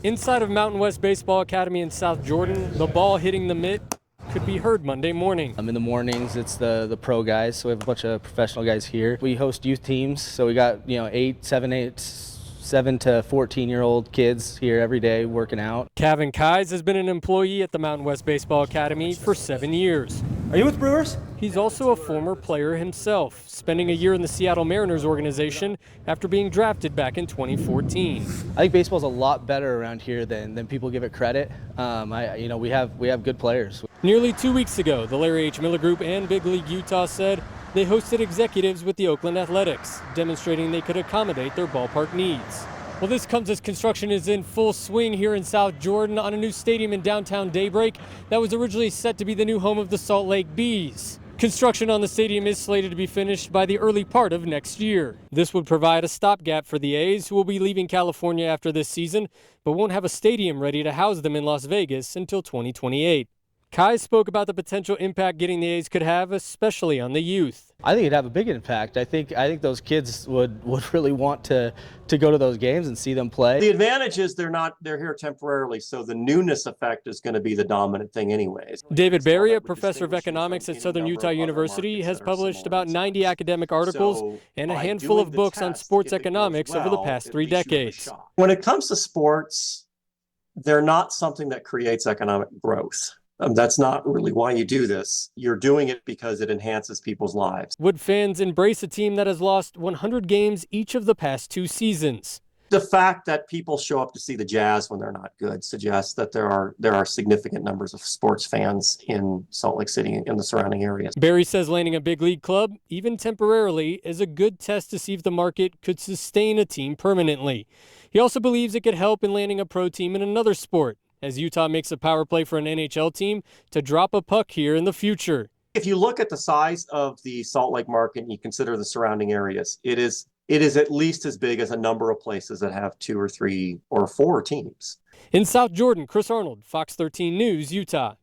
Inside of Mountain West Baseball Academy in South Jordan, the ball hitting the mitt could be heard Monday morning. In the mornings, it's the pro guys, so we have a bunch of professional guys here. We host youth teams, so we got 7 to 14-year-old kids here every day working out. Kavin Kais has been an employee at the Mountain West Baseball Academy for 7 years. Are you with Brewers? He's also a former player himself, spending a year in the Seattle Mariners organization after being drafted back in 2014. I think baseball's a lot better around here than people give it credit. We have good players. Nearly 2 weeks ago, the Larry H. Miller Group and Big League Utah said they hosted executives with the Oakland Athletics, demonstrating they could accommodate their ballpark needs. Well, this comes as construction is in full swing here in South Jordan on a new stadium in downtown Daybreak that was originally set to be the new home of the Salt Lake Bees. Construction on the stadium is slated to be finished by the early part of next year. This would provide a stopgap for the A's, who will be leaving California after this season, but won't have a stadium ready to house them in Las Vegas until 2028. Kai spoke about the potential impact getting the A's could have, especially on the youth. I think it'd have a big impact. I think those kids would really want to go to those games and see them play. The advantage is they're here temporarily, so the newness effect is going to be the dominant thing anyways. David Berry, a professor of economics at Southern Utah University, has published about 90 academic articles and a handful of books on sports economics over the past 3 decades. When it comes to sports, they're not something that creates economic growth. That's not really why you do this. You're doing it because it enhances people's lives. Would fans embrace a team that has lost 100 games each of the past 2 seasons? The fact that people show up to see the Jazz when they're not good suggests that there are significant numbers of sports fans in Salt Lake City and the surrounding areas. Barry says landing a big league club, even temporarily, is a good test to see if the market could sustain a team permanently. He also believes it could help in landing a pro team in another sport, as Utah makes a power play for an NHL team to drop a puck here in the future. If you look at the size of the Salt Lake market and you consider the surrounding areas, it is at least as big as a number of places that have 2 or 3 or 4 teams. In South Jordan, Chris Arnold, Fox 13 News, Utah.